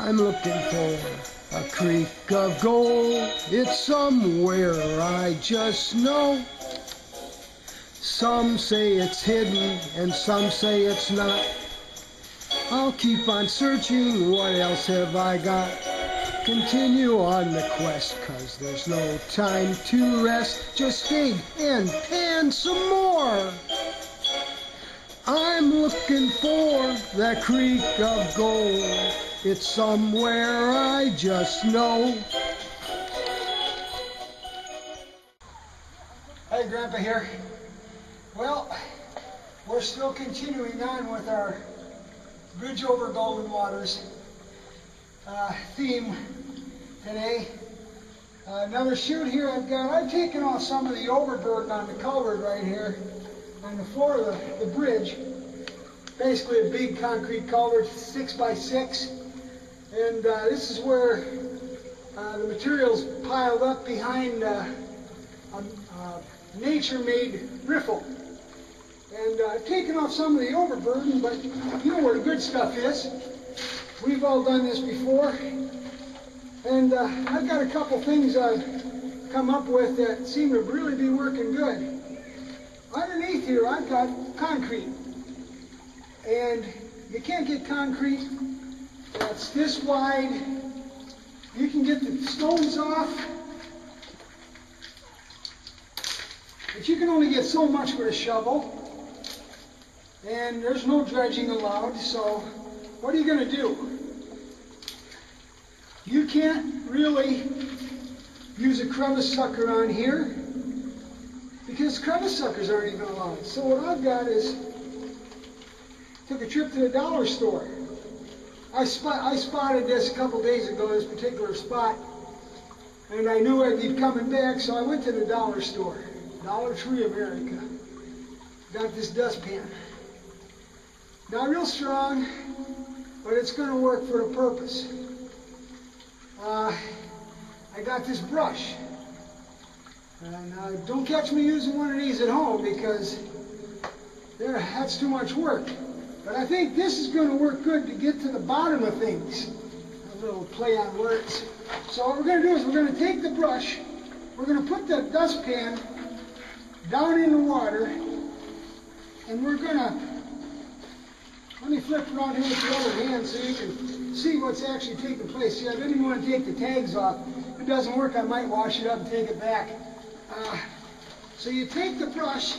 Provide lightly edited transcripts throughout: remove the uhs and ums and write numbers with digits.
I'm looking for a creek of gold. It's somewhere I just know. Some say it's hidden and some say it's not. I'll keep on searching, what else have I got? Continue on the quest, 'cause there's no time to rest. Just dig and pan some more. I'm looking for that creek of gold. It's somewhere I just know. Hey, Grandpa here. Well, we're still continuing on with our Bridge over Golden Waters theme today. Another shoot here I've taken off some of the overburden on the culvert right here on the floor of the bridge. Basically a big concrete culvert, 6 by 6. And this is where the material's piled up behind a nature-made riffle. And I've taken off some of the overburden, but you know where the good stuff is. We've all done this before. And I've got a couple things I've come up with that seem to really be working good. Underneath here, I've got concrete. And you can't get concrete that's this wide. You can get the stones off, but you can only get so much with a shovel. And there's no dredging allowed, so what are you going to do? You can't really use a crevice sucker on here because crevice suckers aren't even allowed. So what I've got is, took a trip to the dollar store. I spotted this a couple days ago, this particular spot, and I knew I'd be coming back, so I went to the dollar store, Dollar Tree America. Got this dustpan. Not real strong, but it's going to work for the purpose. I got this brush. And don't catch me using one of these at home because that's too much work. But I think this is going to work good to get to the bottom of things. A little play on words. So what we're going to do is we're going to take the brush, we're going to put the dustpan down in the water, and we're going to, let me flip around here with the other hand so you can see what's actually taking place. See, I didn't even want to take the tags off. If it doesn't work, I might wash it up and take it back. So you take the brush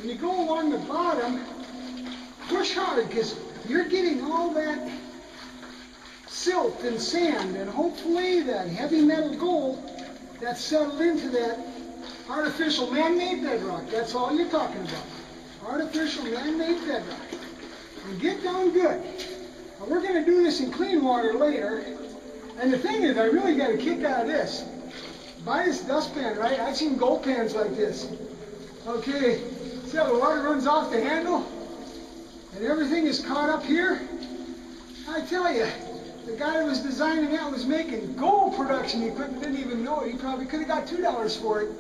and you go along the bottom, push hard because you're getting all that silt and sand and hopefully that heavy metal gold that's settled into that artificial man-made bedrock. That's all you're talking about. Artificial man-made bedrock. And get down good. Now, we're going to do this in clean water later. And the thing is, I really got a kick out of this. Buy this dustpan, right? I've seen gold pans like this. Okay, see how the water runs off the handle? And everything is caught up here? I tell you, the guy who was designing that was making gold production equipment, didn't even know it. He probably could have got $2 for it.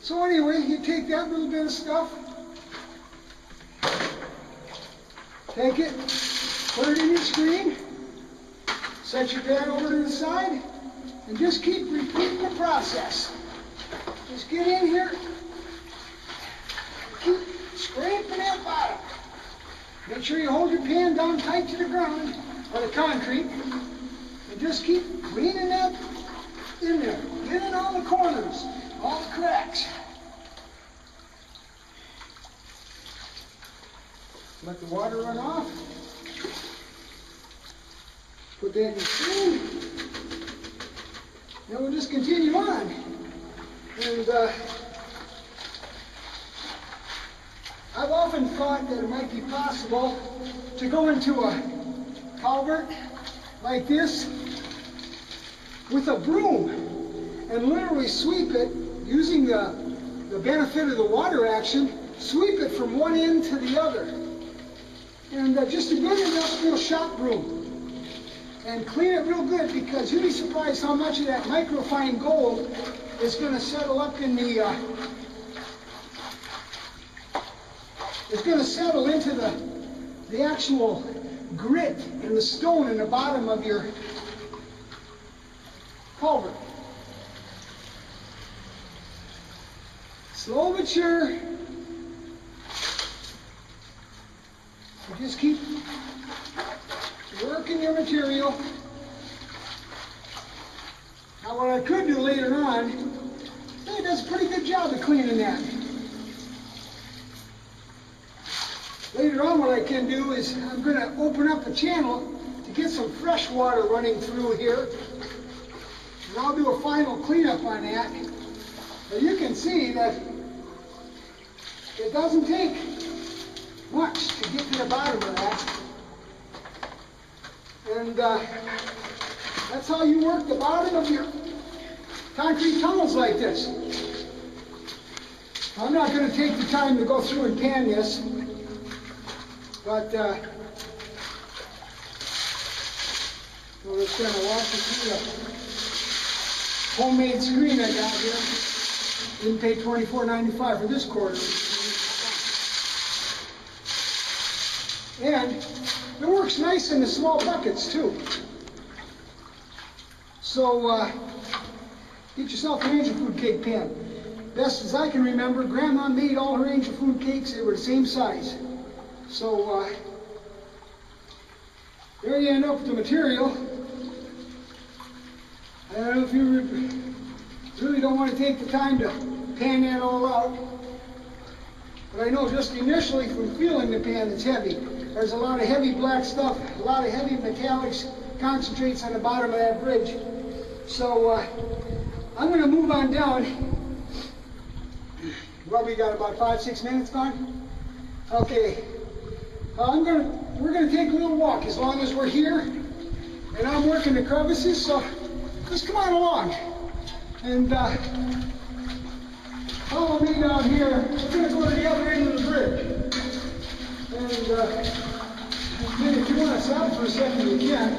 So anyway, you take that little bit of stuff, take it, put it in your screen, set your pad over to the side, and just keep repeating the process. Just get in here, keep scraping that bottom. Make sure you hold your pan down tight to the ground, or the concrete, and just keep leaning that in there. Get in all the corners, all the cracks. Let the water run off. Put that in the screen. Then we'll just continue on. And I've often thought that it might be possible to go into a culvert like this with a broom and literally sweep it using the benefit of the water action, sweep it from one end to the other. And just a good industrial shop broom. And clean it real good because you'll be surprised how much of that microfine gold is going to settle up in the, it's going to settle into the actual grit and the stone in the bottom of your culvert. Slow but sure. You just keep working your material. Now what I could do later on, it does a pretty good job of cleaning that. Later on what I can do is I'm going to open up a channel to get some fresh water running through here. And I'll do a final cleanup on that. But you can see that it doesn't take much to get to the bottom of that. And that's how you work the bottom of your concrete tunnels like this. I'm not going to take the time to go through and pan this, but we're just going to walk you through the homemade screen I got here. Didn't pay $24.95 for this quarter. And it works nice in the small buckets too. So get yourself an Angel Food cake pan. Best as I can remember, Grandma made all her Angel Food cakes. They were the same size. So there you end up with the material. I don't know if you really don't want to take the time to pan that all out. But I know just initially from feeling the pan, it's heavy. There's a lot of heavy black stuff, a lot of heavy metallics, concentrates on the bottom of that bridge. So I'm going to move on down. Well, we got about 5-6 minutes gone. Okay. We're going to take a little walk as long as we're here, and I'm working the crevices. So just come on along and follow me down here. We're going to go to the other end of the bridge. And if you want to stop for a second, you can.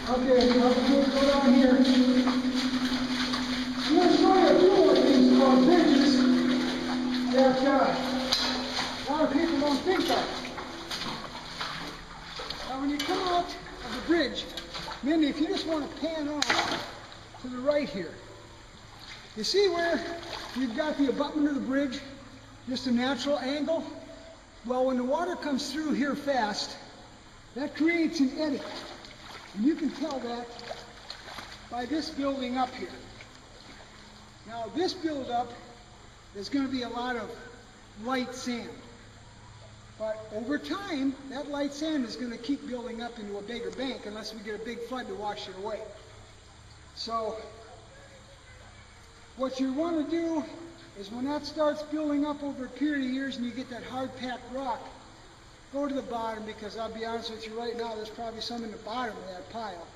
Okay, I'll go down here. I'm going to show you a few more things about bridges that a lot of people don't think of. Now, when you come out of the bridge, Mindy, if you just want to pan off to the right here, you see where you've got the abutment of the bridge, just a natural angle? Well, when the water comes through here fast, that creates an eddy. And you can tell that by this building up here. Now, this buildup is going to be a lot of light sand. But over time, that light sand is going to keep building up into a bigger bank unless we get a big flood to wash it away. So, what you want to do is when that starts building up over a period of years and you get that hard-packed rock, go to the bottom, because I'll be honest with you right now, there's probably some in the bottom of that pile.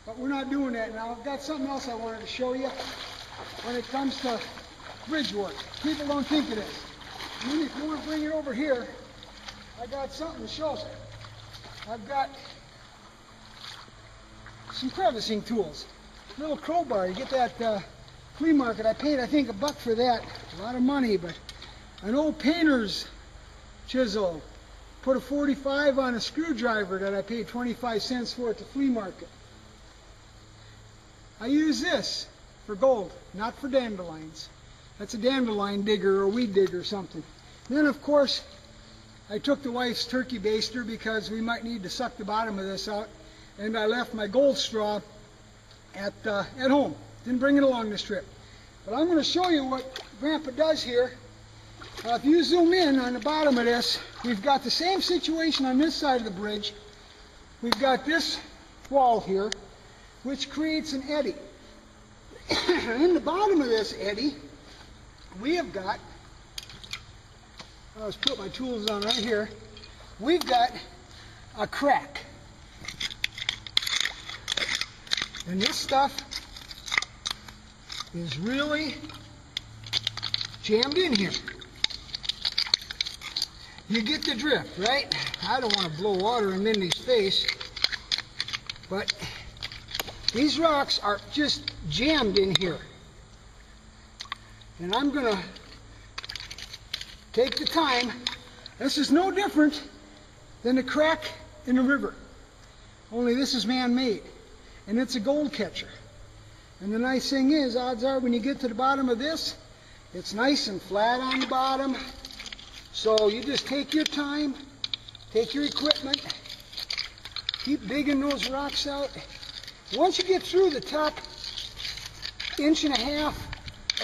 But we're not doing that now. I've got something else I wanted to show you when it comes to bridge work. People don't think it is. And then if you want to bring it over here, I got something to show you. I've got some crevicing tools. A little crowbar. You get that flea market. I paid, I think, $1 for that. A lot of money, but an old painter's chisel. Put a 45 on a screwdriver that I paid 25 cents for at the flea market. I use this for gold, not for dandelions. That's a dandelion digger or weed digger or something. Then, of course, I took the wife's turkey baster because we might need to suck the bottom of this out, and I left my gold straw at home. Didn't bring it along this trip. But I'm going to show you what Grandpa does here. If you zoom in on the bottom of this, we've got the same situation on this side of the bridge. We've got this wall here, which creates an eddy. In the bottom of this eddy, we have got, I'll just put my tools on right here, we've got a crack. And this stuff is really jammed in here. You get the drift, right? I don't want to blow water in Mindy's face, but these rocks are just jammed in here. And I'm going to take the time. This is no different than the crack in the river. Only this is man-made, and it's a gold catcher. And the nice thing is, odds are when you get to the bottom of this, it's nice and flat on the bottom. So you just take your time, take your equipment, keep digging those rocks out. Once you get through the top 1.5 inches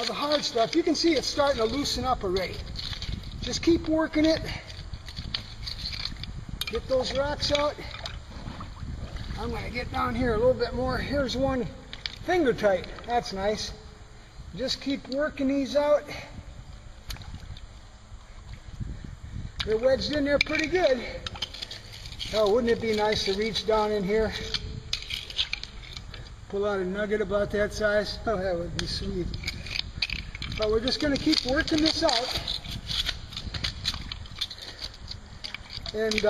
of the hard stuff, you can see it's starting to loosen up already. Just keep working it. Get those rocks out. I'm going to get down here a little bit more. Here's one finger tight. That's nice. Just keep working these out. They're wedged in there pretty good. Oh, wouldn't it be nice to reach down in here, pull out a nugget about that size? Oh, that would be sweet. But we're just going to keep working this out. And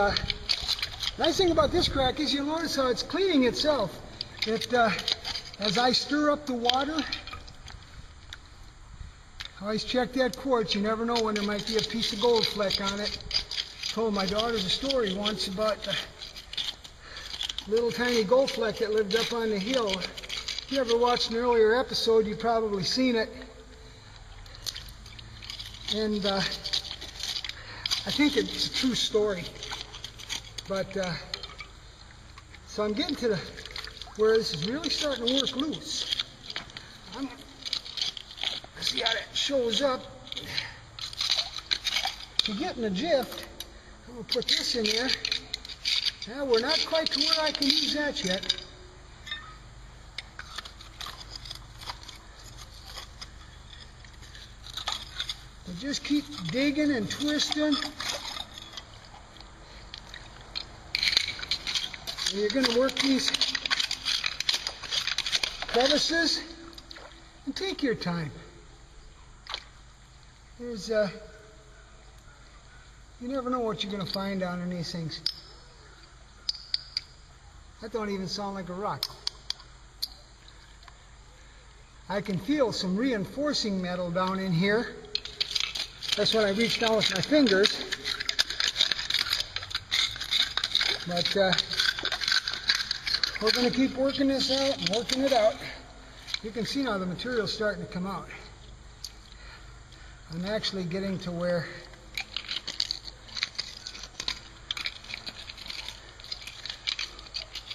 nice thing about this crack is you'll notice how it's cleaning itself. As I stir up the water, I always check that quartz. You never know when there might be a piece of gold fleck on it. I told my daughters a story once about a little tiny gold fleck that lived up on the hill. If you ever watched an earlier episode, you've probably seen it. And I think it's a true story. But so I'm getting to where this is really starting to work loose. I'm going to see how that shows up. To get in the gist, I'm going to put this in there. Now we're not quite to where I can use that yet. But just keep digging and twisting. And you're going to work these crevices and take your time. There's you never know what you're going to find down in these things. That don't even sound like a rock. I can feel some reinforcing metal down in here. That's when I reach down with my fingers. But we're going to keep working this out and working it out. You can see now the material's starting to come out. I'm actually getting to where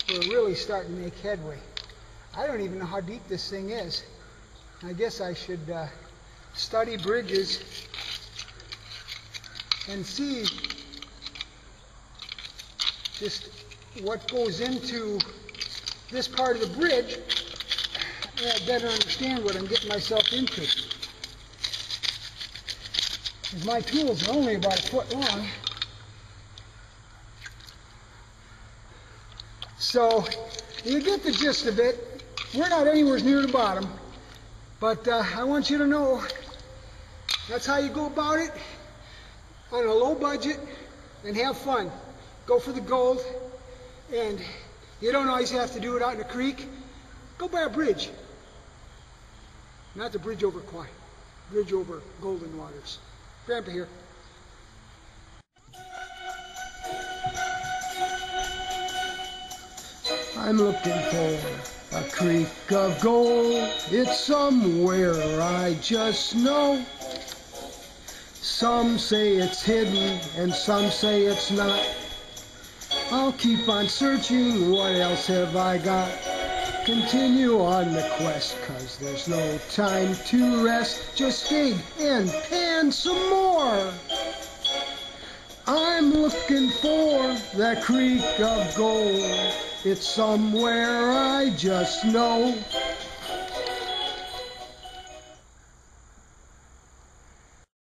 we're really starting to make headway. I don't even know how deep this thing is. I guess I should study bridges and see just what goes into this part of the bridge, and I better understand what I'm getting myself into. Because my tools are only about 1 foot long. So you get the gist of it. We're not anywhere near the bottom, but I want you to know that's how you go about it on a low budget and have fun. Go for the gold, and you don't always have to do it out in a creek. Go by a bridge. Not the bridge over Kwai, bridge over Golden Waters. Grandpa here. I'm looking for a creek of gold. It's somewhere I just know. Some say it's hidden and some say it's not. I'll keep on searching, what else have I got? Continue on the quest, 'cause there's no time to rest. Just dig and pan some more. I'm looking for that creek of gold. It's somewhere I just know.